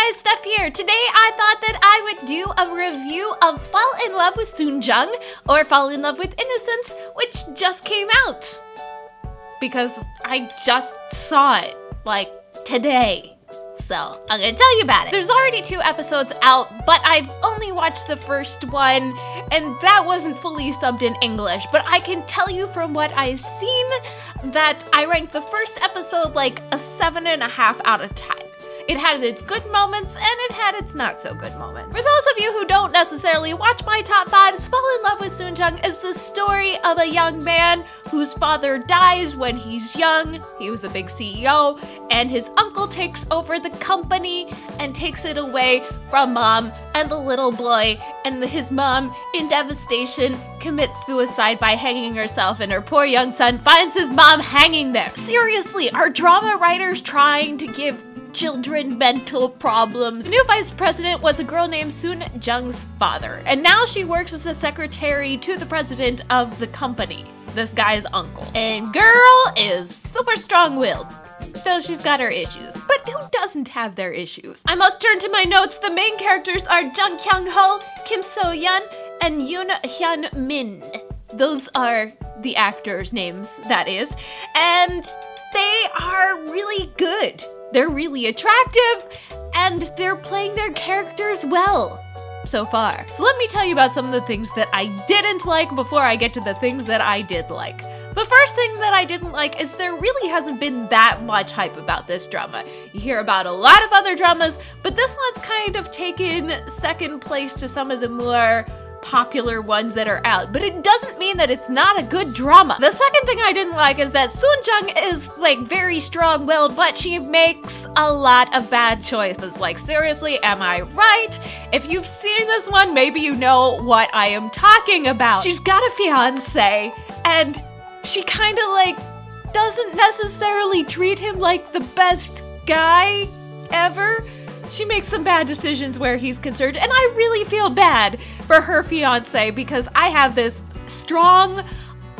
guys, Steph here. Today I thought that I would do a review of Fall in Love with Soon Jung or Fall in Love with Innocence, which just came out. Because I just saw it, like, today. So, I'm gonna tell you about it. There's already 2 episodes out, but I've only watched the first one, and that wasn't fully subbed in English. But I can tell you from what I've seen that I ranked the first episode like a 7.5 out of 10. It had its good moments, and it had its not so good moments. For those of you who don't necessarily watch my top 5s, Fall in Love with Soon Jung is the story of a young man whose father dies when he's young. He was a big CEO, and his uncle takes over the company and takes it away from mom and the little boy, and his mom, in devastation, commits suicide by hanging herself, and her poor young son finds his mom hanging there. Seriously, are drama writers trying to give children mental problems? The new vice president was a girl named Soon Jung's father, and now she works as a secretary to the president of the company, this guy's uncle. And girl is super strong-willed, though she's got her issues. But who doesn't have their issues? I must turn to my notes. The main characters are Jung Kyung-ho, Kim So-yeon, and Yoon Hyun-min. Those are the actors' names, that is, and they are really good. They're really attractive, and they're playing their characters well so far. So let me tell you about some of the things that I didn't like before I get to the things that I did like. The first thing that I didn't like is there really hasn't been that much hype about this drama. You hear about a lot of other dramas, but this one's kind of taken second place to some of the more popular ones that are out, but it doesn't mean that it's not a good drama. The second thing I didn't like is that Soon Jung is like very strong-willed, but she makes a lot of bad choices. Like, seriously, am I right? If you've seen this one, maybe you know what I am talking about. She's got a fiance, and she kind of like doesn't necessarily treat him like the best guy ever. She makes some bad decisions where he's concerned, and I really feel bad for her fiance because I have this strong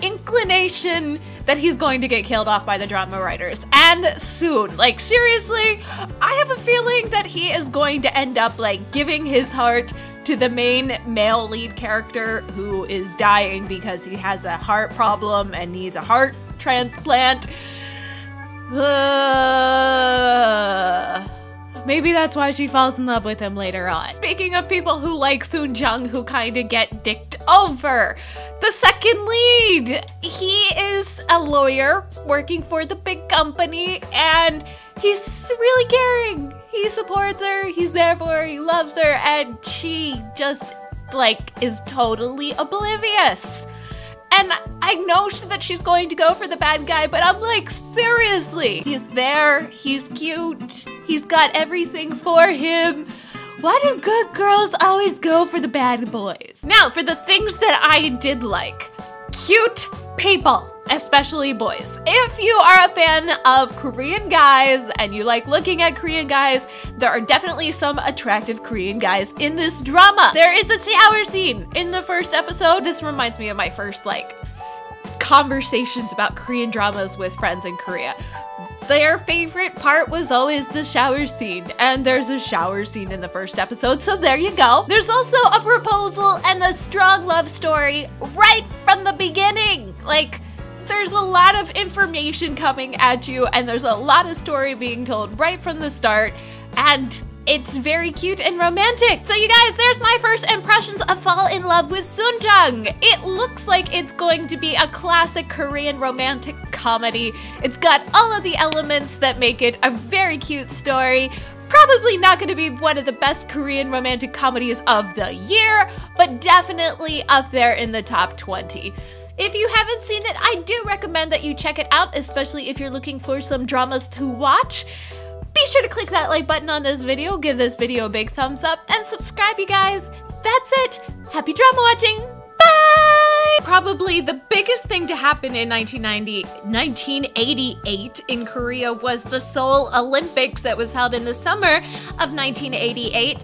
inclination that he's going to get killed off by the drama writers, and soon. Like, seriously, I have a feeling that he is going to end up like giving his heart to the main male lead character who is dying because he has a heart problem and needs a heart transplant. Maybe that's why she falls in love with him later on. Speaking of people who like Soon Jung who kind of get dicked over, the second lead, he is a lawyer working for the big company, and he's really caring. He supports her, he's there for her, he loves her, and she just like is totally oblivious. And I know that she's going to go for the bad guy, but I'm like, seriously. He's there, he's cute, he's got everything for him. Why do good girls always go for the bad boys? Now, for the things that I did like. Cute people, especially boys. If you are a fan of Korean guys and you like looking at Korean guys, there are definitely some attractive Korean guys in this drama. There is a shower scene in the first episode. This reminds me of my first like conversations about Korean dramas with friends in Korea. Their favorite part was always the shower scene, and there's a shower scene in the first episode, so there you go. There's also a proposal and a strong love story right from the beginning. Like, there's a lot of information coming at you, and there's a lot of story being told right from the start, and it's very cute and romantic. So you guys, there's my first impressions of Fall in Love with Soon Jung. It looks like it's going to be a classic Korean romantic comedy. It's got all of the elements that make it a very cute story. Probably not going to be one of the best Korean romantic comedies of the year, but definitely up there in the top 20. If you haven't seen it, I do recommend that you check it out, especially if you're looking for some dramas to watch. Be sure to click that like button on this video, give this video a big thumbs up, and subscribe, you guys. That's it. Happy drama watching. Bye! Probably the biggest thing to happen in 1988 in Korea was the Seoul Olympics that was held in the summer of 1988.